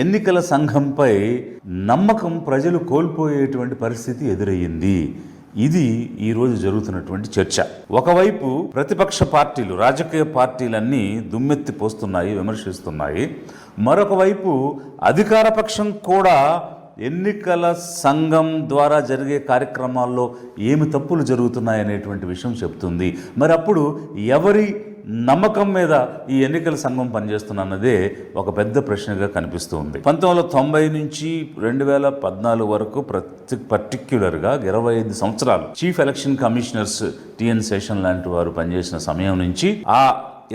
ఎన్నికల సంఘంపై నమ్మకం ప్రజలు కోల్పోయేటువంటి పరిస్థితి ఎదురయ్యింది. ఇది ఈరోజు జరుగుతున్నటువంటి చర్చ. ఒకవైపు ప్రతిపక్ష పార్టీలు, రాజకీయ పార్టీలన్నీ దుమ్మెత్తి పోస్తున్నాయి, విమర్శిస్తున్నాయి. మరొక వైపు అధికార పక్షం కూడా ఎన్నికల సంఘం ద్వారా జరిగే కార్యక్రమాల్లో ఏమి తప్పులు జరుగుతున్నాయనేటువంటి విషయం చెప్తుంది. మరి అప్పుడు ఎవరి నమ్మకం మీద ఈ ఎన్నికల సంఘం పనిచేస్తున్నదే ఒక పెద్ద ప్రశ్నగా కనిపిస్తూ ఉంది. 1990 నుంచి 2014 వరకు పర్టిక్యులర్గా 25 సంవత్సరాలు chief election commissioners T N లాంటి వారు పనిచేసిన సమయం నుంచి ఆ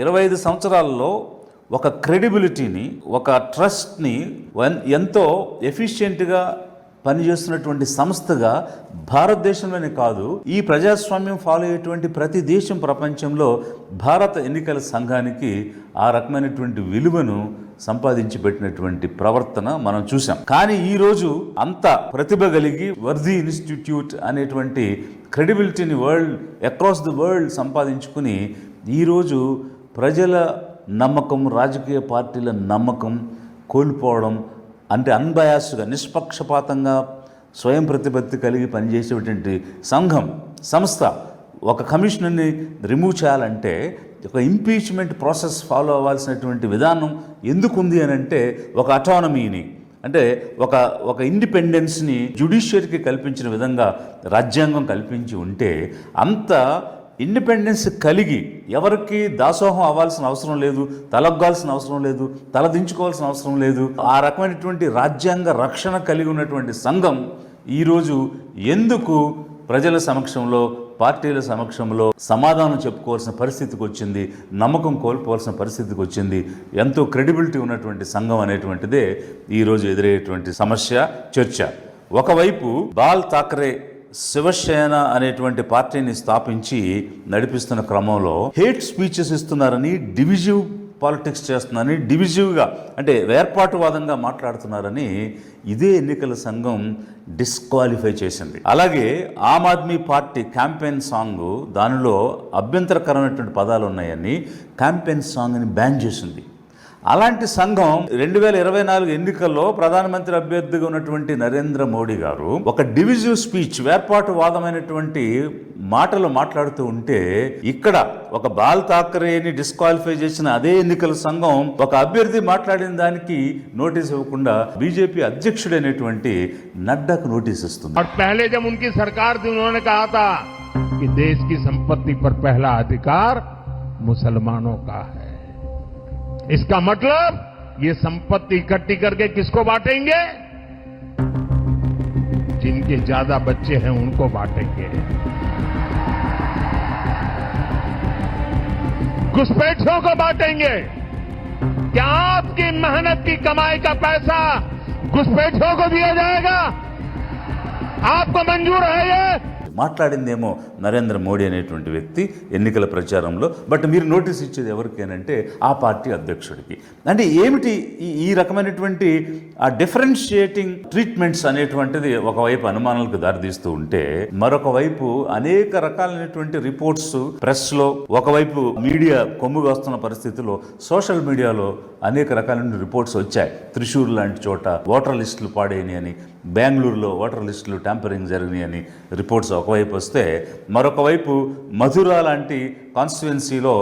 25 సంవత్సరాల్లో ఒక క్రెడిబిలిటీని, ఒక ట్రస్ట్ని ఎంతో ఎఫిషియెంట్గా పనిచేస్తున్నటువంటి సంస్థగా భారతదేశంలోనే కాదు, ఈ ప్రజాస్వామ్యం ఫాలో అయ్యేటువంటి ప్రతి దేశం ప్రపంచంలో భారత ఎన్నికల సంఘానికి ఆ రకమైనటువంటి విలువను సంపాదించి పెట్టినటువంటి ప్రవర్తన మనం చూసాం. కానీ ఈరోజు అంత ప్రతిభ కలిగి వర్ధీ ఇన్స్టిట్యూట్ అనేటువంటి క్రెడిబిలిటీని అక్రాస్ ది వరల్డ్ సంపాదించుకుని ఈరోజు ప్రజల నమ్మకం, రాజకీయ పార్టీల నమ్మకం కోల్పోవడం, అంటే అన్బయాస్డ్గా, నిష్పక్షపాతంగా స్వయం ప్రతిపత్తి కలిగి పనిచేసేటువంటి సంస్థ ఒక కమిషనర్ని రిమూవ్ చేయాలంటే ఒక ఇంపీచ్మెంట్ ప్రాసెస్ ఫాలో అవ్వాల్సినటువంటి విధానం ఎందుకుంది అని అంటే, ఒక అటానమీని, అంటే ఒక ఇండిపెండెన్స్ని జ్యుడిషియరీకి కల్పించిన విధంగా రాజ్యాంగం కల్పించి ఉంటే అంత ఇండిపెండెన్స్ కలిగి ఎవరికి దాసోహం అవ్వాల్సిన అవసరం లేదు, తలొగ్గాల్సిన అవసరం లేదు, తలదించుకోవాల్సిన అవసరం లేదు. ఆ రకమైనటువంటి రాజ్యాంగ రక్షణ కలిగి ఉన్నటువంటి సంఘం ఈరోజు ఎందుకు ప్రజల సమక్షంలో, పార్టీల సమక్షంలో సమాధానం చెప్పుకోవాల్సిన పరిస్థితికి వచ్చింది, నమ్మకం కోల్పోవాల్సిన పరిస్థితికి వచ్చింది? ఎంతో క్రెడిబిలిటీ ఉన్నటువంటి సంఘం అనేటువంటిదే ఈరోజు ఎదురయ్యేటువంటి సమస్య, చర్చ. ఒకవైపు బాల్ ఠాక్రే శివసేన అనేటువంటి పార్టీని స్థాపించి నడిపిస్తున్న క్రమంలో హేట్ స్పీచెస్ ఇస్తున్నారని, డివిజివ్ పాలిటిక్స్ చేస్తున్నారని, డివిజివ్గా అంటే వేర్పాటువాదంగా మాట్లాడుతున్నారని ఇదే ఎన్నికల సంఘం డిస్క్వాలిఫై చేసింది. అలాగే Aam Aadmi party campaign song, దానిలో అభ్యంతరకరమైనటువంటి పదాలు ఉన్నాయని క్యాంపెయిన్ సాంగ్ని బ్యాన్ చేసింది. అలాంటి సంఘం 2024 ఎన్నికల్లో ప్రధానమంత్రి అభ్యర్థిగా ఉన్నటువంటి నరేంద్ర మోడీ గారు ఒక డివిజివ్ స్పీచ్, వేర్పాటువాదమైనటువంటి మాటలు మాట్లాడుతూ ఉంటే, ఇక్కడ ఒక బాల్ ఠాక్రేని డిస్క్వాలిఫై చేసిన అదే ఎన్నికల సంఘం ఒక అభ్యర్థి మాట్లాడిన దానికి నోటీస్ ఇవ్వకుండా బీజేపీ అధ్యక్షుడైనటువంటి నడ్డాకు నోటీస్ ఇస్తుంది. पहले जब उनकी सरकार थी उन्होंने कहा था कि देश की संपत्ति पर पहला अधिकार मुसलमानों का है. इसका मतलब ये संपत्ति इकट्ठी करके किसको बांटेंगे? जिनके ज्यादा बच्चे हैं उनको बांटेंगे. घुसपैठियों को बांटेंगे. क्या आपकी मेहनत की कमाई का पैसा घुसपैठियों को दिया जाएगा? आपको मंजूर है ये? మాట్లాడిందేమో నరేంద్ర మోడీ అనేటువంటి వ్యక్తి ఎన్నికల ప్రచారంలో, బట్ మీరు నోటీస్ ఇచ్చేది ఎవరికేనంటే ఆ పార్టీ అధ్యక్షుడికి. అంటే ఏమిటి ఈ రకమైనటువంటి ఆ డిఫరెన్షియేటింగ్ ట్రీట్మెంట్స్ అనేటువంటిది ఒకవైపు అనుమానాలకు దారితీస్తూ ఉంటే, మరొక వైపు అనేక రకాలైనటువంటి రిపోర్ట్స్ ప్రెస్లో, ఒకవైపు మీడియా కొమ్ముగా వస్తున్న పరిస్థితుల్లో సోషల్ మీడియాలో అనేక రకాలైన రిపోర్ట్స్ వచ్చాయి. త్రిశూర్ లాంటి చోట ఓటర్ లిస్టులు పాడైనాయి అని, బెంగళూరులో ఓటర్ లిస్టులు ట్యాంపరింగ్ జరిగినాయి అని రిపోర్ట్స్ ఒకవైపు వస్తే, మరొక వైపు మధుర లాంటి కాన్స్టిట్యుయెన్సీలో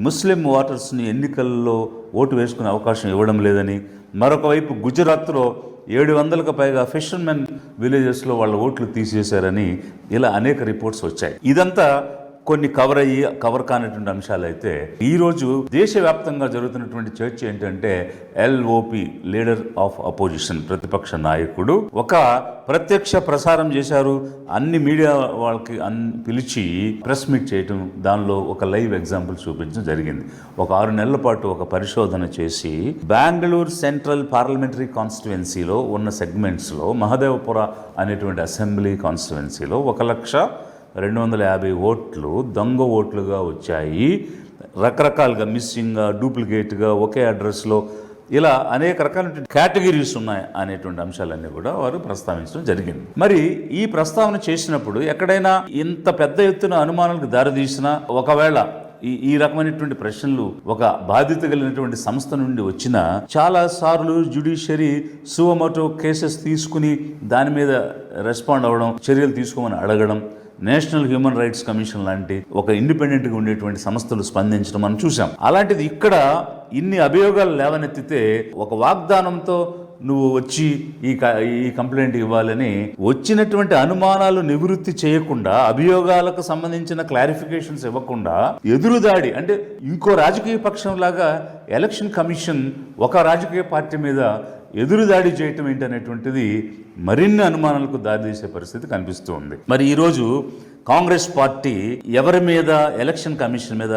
ముస్లిం ఓటర్స్ని ఎన్నికల్లో ఓటు వేసుకునే అవకాశం ఇవ్వడం లేదని, మరొక వైపు గుజరాత్లో 700కు పైగా ఫిషర్మెన్ విలేజెస్లో వాళ్ళ ఓట్లు తీసేశారని, ఇలా అనేక రిపోర్ట్స్ వచ్చాయి. ఇదంతా కొన్ని కవర్ కానటువంటి అంశాలు అయితే, ఈరోజు దేశవ్యాప్తంగా జరుగుతున్నటువంటి చర్చ ఏంటంటే, ఎల్ఓపి లీడర్ ఆఫ్ అపోజిషన్, ప్రతిపక్ష నాయకుడు ఒక ప్రత్యక్ష ప్రసారం చేశారు. అన్ని మీడియా వాళ్ళకి పిలిచి ప్రెస్ మీట్ చేయటం, దానిలో ఒక లైవ్ ఎగ్జాంపుల్ చూపించడం జరిగింది. ఒక 6 నెలల పాటు ఒక పరిశోధన చేసి బెంగళూరు సెంట్రల్ పార్లమెంటరీ కాన్స్టిట్యుయెన్సీలో ఉన్న సెగ్మెంట్స్లో, మహదేవపుర అనేటువంటి అసెంబ్లీ కాన్స్టిట్యుయెన్సీలో 1,250,000 ఓట్లు దొంగ ఓట్లుగా వచ్చాయి. రకరకాలుగా మిస్సింగ్గా, డూప్లికేట్గా, ఒకే అడ్రస్లో, ఇలా అనేక రకాల కేటగిరీస్ ఉన్నాయి అనేటువంటి అంశాలన్నీ కూడా వారు ప్రస్తావించడం జరిగింది. మరి ఈ ప్రస్తావన చేసినప్పుడు ఎక్కడైనా ఇంత పెద్ద ఎత్తున అనుమానాలకు దారితీసినా, ఒకవేళ ఈ రకమైనటువంటి ప్రశ్నలు ఒక బాధ్యత కలిగినటువంటి సంస్థ నుండి వచ్చిన చాలా సార్లు జ్యుడిషియరీ సువమోటో కేసెస్ తీసుకుని దాని మీద రెస్పాండ్ అవ్వడం, చర్యలు తీసుకోమని అడగడం, నేషనల్ హ్యూమన్ రైట్స్ కమిషన్ లాంటి ఒక ఇండిపెండెంట్గా ఉండేటువంటి సంస్థలు స్పందించడం మనం చూసాం. అలాంటిది ఇక్కడ ఇన్ని అభియోగాలు లేవనెత్తితే ఒక వాగ్దానంతో నువ్వు వచ్చి ఈ కంప్లైంట్ ఇవ్వాలని వచ్చినటువంటి అనుమానాలు నివృత్తి చేయకుండా, అభియోగాలకు సంబంధించిన క్లారిఫికేషన్స్ ఇవ్వకుండా ఎదురుదాడి, అంటే ఇంకో రాజకీయ పక్షం లాగా ఎలక్షన్ కమిషన్ ఒక రాజకీయ పార్టీ మీద ఎదురుదాడి చేయటం ఏంటనేటువంటిది మరిన్ని అనుమానాలకు దారితీసే పరిస్థితి కనిపిస్తూ ఉంది. మరి ఈరోజు కాంగ్రెస్ పార్టీ ఎవరి మీద, ఎలక్షన్ కమిషన్ మీద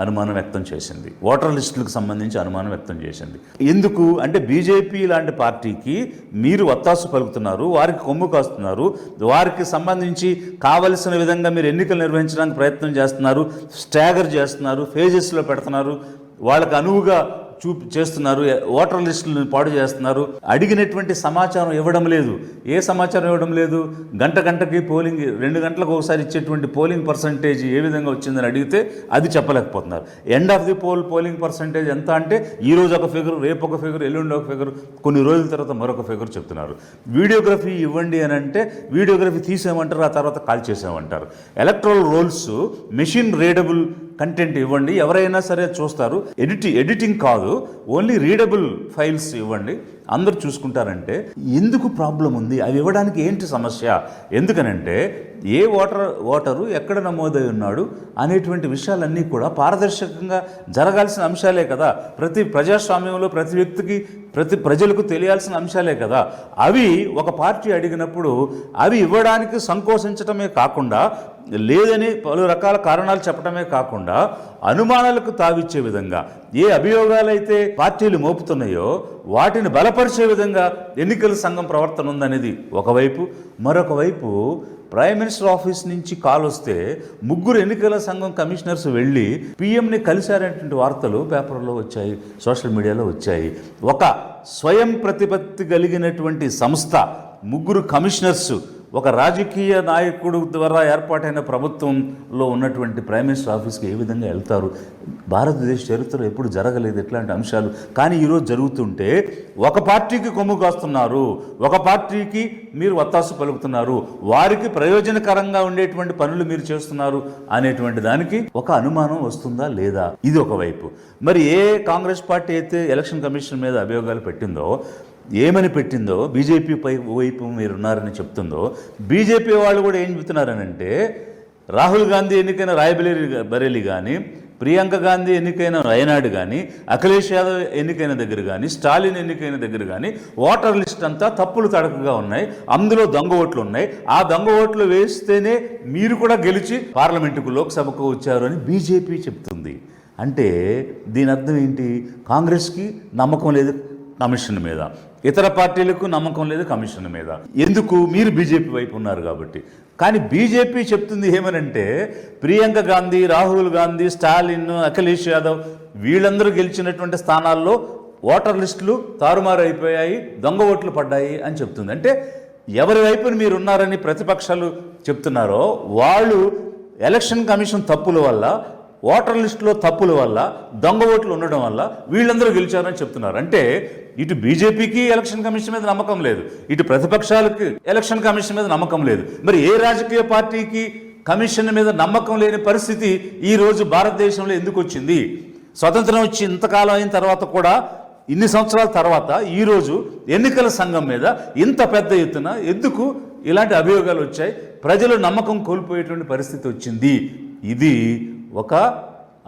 అనుమానం వ్యక్తం చేసింది, ఓటర్ లిస్టులకు సంబంధించి అనుమానం వ్యక్తం చేసింది. ఎందుకు అంటే బీజేపీ లాంటి పార్టీకి మీరు వత్తాసు పలుకుతున్నారు, వారికి కొమ్ము కాస్తున్నారు, వారికి సంబంధించి కావలసిన విధంగా మీరు ఎన్నికలు నిర్వహించడానికి ప్రయత్నం చేస్తున్నారు, స్టాగర్ చేస్తున్నారు, ఫేజెస్లో పెడుతున్నారు, వాళ్ళకు అనువుగా చేస్తున్నారు, ఓటర్ లిస్టులను పాడు చేస్తున్నారు, అడిగినటువంటి సమాచారం ఇవ్వడం లేదు. ఏ సమాచారం ఇవ్వడం లేదు? గంటకి పోలింగ్ 2 గంటలకు ఒకసారి ఇచ్చేటువంటి పోలింగ్ పర్సంటేజ్ ఏ విధంగా వచ్చిందని అడిగితే అది చెప్పలేకపోతున్నారు. End of the polling percentage ఎంత అంటే ఈరోజు ఒక ఫిగర్, రేపు ఒక ఫిగర్, ఎల్లుండి ఒక ఫిగర్, కొన్ని రోజుల తర్వాత మరొక ఫిగర్ చెప్తున్నారు. వీడియోగ్రఫీ ఇవ్వండి అని అంటే వీడియోగ్రఫీ తీసేయమంటారు, ఆ తర్వాత కాల్ చేసామంటారు. Electoral rolls machine readable content ఇవ్వండి, ఎవరైనా సరే చూస్తారు. ఎడిటింగ్ కాదు, ఓన్లీ రీడబుల్ ఫైల్స్ ఇవ్వండి, అందరూ చూసుకుంటారంటే ఎందుకు ప్రాబ్లం ఉంది? అవి ఇవ్వడానికి ఏంటి సమస్య? ఎందుకనంటే ఏ ఓటరు ఎక్కడ నమోదై ఉన్నాడు అనేటువంటి విషయాలన్నీ కూడా పారదర్శకంగా జరగాల్సిన అంశాలే కదా. ప్రతి ప్రజాస్వామ్యంలో ప్రతి వ్యక్తికి, ప్రతి ప్రజలకు తెలియాల్సిన అంశాలే కదా. అవి ఒక పార్టీ అడిగినప్పుడు అవి ఇవ్వడానికి సంకోచించటమే కాకుండా, లేదని పలు రకాల కారణాలు చెప్పడమే కాకుండా అనుమానాలకు తావిచ్చే విధంగా ఏ అభియోగాలైతే పార్టీలు మోపుతున్నాయో వాటిని బలపరిచే విధంగా ఎన్నికల సంఘం ప్రవర్తన ఉందనేది ఒకవైపు. మరొక వైపు ప్రైమ్ మినిస్టర్ ఆఫీస్ నుంచి కాల్ వస్తే 3 ఎన్నికల సంఘం కమిషనర్స్ వెళ్ళి పీఎంని కలిశారనేటువంటి వార్తలు పేపర్లో వచ్చాయి, సోషల్ మీడియాలో వచ్చాయి. ఒక స్వయం ప్రతిపత్తి కలిగినటువంటి సంస్థ, 3 కమిషనర్స్ ఒక రాజకీయ నాయకుడు ద్వారా ఏర్పాటైన ప్రభుత్వంలో ఉన్నటువంటి ప్రైమ్ మినిస్టర్ ఆఫీస్కి ఏ విధంగా వెళ్తారు? భారతదేశ చరిత్రలో ఎప్పుడు జరగలేదు ఇట్లాంటి అంశాలు. కానీ ఈరోజు జరుగుతుంటే ఒక పార్టీకి కొమ్ము కాస్తున్నారు, ఒక పార్టీకి మీరు వత్తాసు పలుకుతున్నారు, వారికి ప్రయోజనకరంగా ఉండేటువంటి పనులు మీరు చేస్తున్నారు అనేటువంటి దానికి ఒక అనుమానం వస్తుందా లేదా? ఇది ఒకవైపు. మరి ఏ కాంగ్రెస్ పార్టీ అయితే ఎలక్షన్ కమిషన్ మీద అభియోగాలు పెట్టిందో, ఏమని పెట్టిందో, బీజేపీ వైపు మీరున్నారని చెప్తుందో, బీజేపీ వాళ్ళు కూడా ఏం చెబుతున్నారనంటే రాహుల్ గాంధీ ఎన్నికైన రాయ్బరేలీ కానీ, ప్రియాంక గాంధీ ఎన్నికైన వయనాడు కానీ, అఖిలేష్ యాదవ్ ఎన్నికైన దగ్గర కానీ, స్టాలిన్ ఎన్నికైన దగ్గర కానీ ఓటర్ లిస్ట్ అంతా తప్పులు తడకగా ఉన్నాయి, అందులో దొంగ ఓట్లు ఉన్నాయి. ఆ దొంగ ఓట్లు వేస్తేనే మీరు కూడా గెలిచి పార్లమెంటుకు, లోక్సభకు వచ్చారు అని బీజేపీ చెప్తుంది. అంటే దీని అర్థం ఏంటి? కాంగ్రెస్కి నమ్మకం లేదు కమిషన్ మీద, ఇతర పార్టీలకు నమ్మకం లేదు కమిషన్ మీద. ఎందుకు? మీరు బీజేపీ వైపు ఉన్నారు కాబట్టి. కానీ బీజేపీ చెప్తుంది ఏమనంటే ప్రియాంక గాంధీ, రాహుల్ గాంధీ, స్టాలిన్, అఖిలేష్ యాదవ్ వీళ్ళందరూ గెలిచినటువంటి స్థానాల్లో ఓటర్ లిస్టులు తారుమారు అయిపోయాయి, దొంగ ఓట్లు పడ్డాయి అని చెప్తుంది. అంటే ఎవరి వైపున మీరు ఉన్నారని ప్రతిపక్షాలు చెప్తున్నారో వాళ్ళు ఎలక్షన్ కమిషన్ తప్పుల వల్ల, ఓటర్ లిస్టులో తప్పుల వల్ల, దొంగ ఓట్లు ఉండడం వల్ల వీళ్ళందరూ గెలిచారని చెప్తున్నారు. అంటే ఇటు బీజేపీకి ఎలక్షన్ కమిషన్ మీద నమ్మకం లేదు, ఇటు ప్రతిపక్షాలకి ఎలక్షన్ కమిషన్ మీద నమ్మకం లేదు. మరి ఏ రాజకీయ పార్టీకి కమిషన్ మీద నమ్మకం లేని పరిస్థితి ఈరోజు భారతదేశంలో ఎందుకు వచ్చింది? స్వతంత్రం వచ్చి ఇంతకాలం అయిన తర్వాత కూడా, ఇన్ని సంవత్సరాల తర్వాత ఈరోజు ఎన్నికల సంఘం మీద ఇంత పెద్ద ఎత్తున ఎందుకు ఇలాంటి అభియోగాలు వచ్చాయి? ప్రజలు నమ్మకం కోల్పోయేటువంటి పరిస్థితి వచ్చింది. ఇది ఒక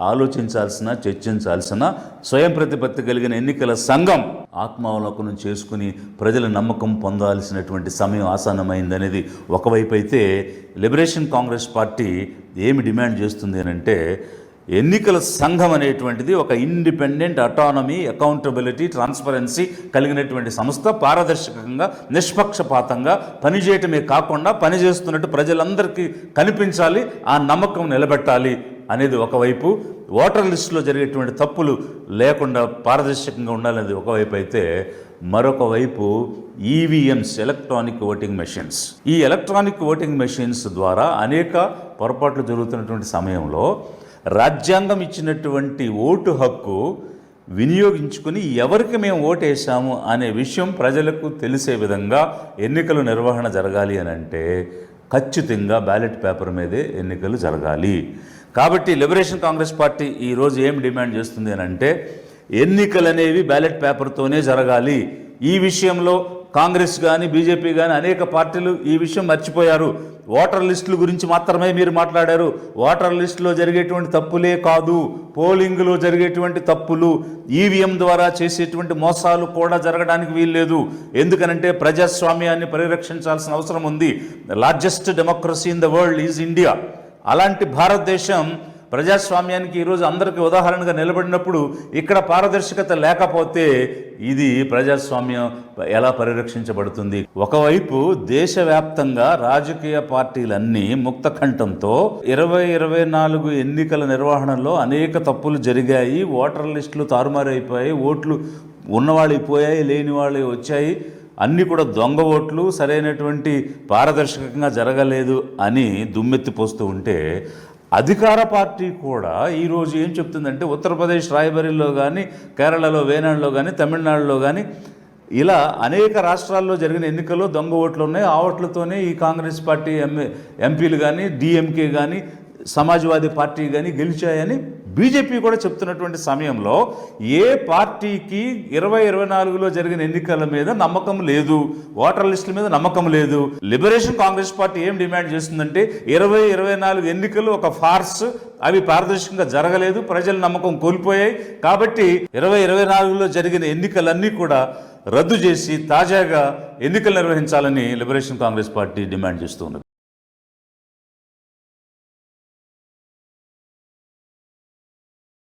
ఆలోచించాల్సిన, చర్చించాల్సిన, స్వయం ప్రతిపత్తి కలిగిన ఎన్నికల సంఘం ఆత్మావలోకనం చేసుకుని ప్రజల నమ్మకం పొందాల్సినటువంటి సమయం ఆసన్నమైందనేది ఒకవైపు అయితే, లిబరేషన్ కాంగ్రెస్ పార్టీ ఏమి డిమాండ్ చేస్తుంది అంటే ఎన్నికల సంఘం అనేటువంటిది ఒక ఇండిపెండెంట్, అటానమీ, అకౌంటబిలిటీ, ట్రాన్స్పరెన్సీ కలిగినటువంటి సంస్థ, పారదర్శకంగా, నిష్పక్షపాతంగా పనిచేయటమే కాకుండా పనిచేస్తున్నట్టు ప్రజలందరికీ కనిపించాలి, ఆ నమ్మకం నిలబెట్టాలి అనేది ఒకవైపు. ఓటర్ లిస్టులో జరిగేటువంటి తప్పులు లేకుండా పారదర్శకంగా ఉండాలనేది ఒకవైపు అయితే, మరొక వైపు ఈవీఎంస్, ఎలక్ట్రానిక్ ఓటింగ్ మెషిన్స్. ఈ ఎలక్ట్రానిక్ ఓటింగ్ మెషిన్స్ ద్వారా అనేక పొరపాట్లు జరుగుతున్నటువంటి సమయంలో రాజ్యాంగం ఇచ్చినటువంటి ఓటు హక్కు వినియోగించుకుని ఎవరికి మేము ఓటేసాము అనే విషయం ప్రజలకు తెలిసే విధంగా ఎన్నికల నిర్వహణ జరగాలి అని అంటే ఖచ్చితంగా బ్యాలెట్ పేపర్ మీదే ఎన్నికలు జరగాలి. కాబట్టి లిబరేషన్ కాంగ్రెస్ పార్టీ ఈరోజు ఏం డిమాండ్ చేస్తుంది అని అంటే ఎన్నికలు అనేవి బ్యాలెట్ పేపర్తోనే జరగాలి. ఈ విషయంలో కాంగ్రెస్ కానీ బీజేపీ కానీ అనేక పార్టీలు ఈ విషయం మర్చిపోయారు. ఓటర్ లిస్టుల గురించి మాత్రమే మీరు మాట్లాడారు. ఓటర్ లిస్టులో జరిగేటువంటి తప్పులే కాదు, పోలింగ్లో జరిగేటువంటి తప్పులు, ఈవీఎం ద్వారా చేసేటువంటి మోసాలు కూడా జరగడానికి వీల్లేదు. ఎందుకనంటే ప్రజాస్వామ్యాన్ని పరిరక్షించాల్సిన అవసరం ఉంది. Largest democracy in the world is India. అలాంటి భారతదేశం ప్రజాస్వామ్యానికి ఈరోజు అందరికీ ఉదాహరణగా నిలబడినప్పుడు ఇక్కడ పారదర్శకత లేకపోతే ఇది ప్రజాస్వామ్యం ఎలా పరిరక్షించబడుతుంది? ఒకవైపు దేశవ్యాప్తంగా రాజకీయ పార్టీలన్నీ ముక్తకంఠంతో 2024 ఎన్నికల నిర్వహణలో అనేక తప్పులు జరిగాయి, ఓటర్ లిస్టులు తారుమారైపోయాయి, ఓట్లు ఉన్నవాళ్ళు పోయాయి, లేని వాళ్ళు వచ్చాయి, అన్నీ కూడా దొంగ ఓట్లు, సరైనటువంటి పారదర్శకంగా జరగలేదు అని దుమ్మెత్తిపోస్తూ ఉంటే అధికార పార్టీ కూడా ఈరోజు ఏం చెప్తుందంటే ఉత్తరప్రదేశ్ రాయ్బరేలీలో కానీ, కేరళలో వేనాడులో కానీ, తమిళనాడులో కానీ ఇలా అనేక రాష్ట్రాల్లో జరిగిన ఎన్నికల్లో దొంగ ఓట్లు ఉన్నాయి. ఆ ఓట్లతోనే ఈ కాంగ్రెస్ పార్టీ ఎంపీలు కానీ, డిఎంకే కానీ, సమాజ్వాదీ పార్టీ కానీ గెలిచాయని బీజేపీ కూడా చెప్తున్నటువంటి సమయంలో ఏ పార్టీకి 2024లో జరిగిన ఎన్నికల మీద నమ్మకం లేదు, ఓటర్ లిస్టుల మీద నమ్మకం లేదు. లిబరేషన్ కాంగ్రెస్ పార్టీ ఏం డిమాండ్ చేస్తుందంటే 2024 ఎన్నికలు ఒక ఫార్స్, అవి పారదర్శకంగా జరగలేదు, ప్రజల నమ్మకం కోల్పోయాయి. కాబట్టి 2024లో జరిగిన ఎన్నికలన్నీ కూడా రద్దు చేసి తాజాగా ఎన్నికలు నిర్వహించాలని లిబరేషన్ కాంగ్రెస్ పార్టీ డిమాండ్ చేస్తున్నది.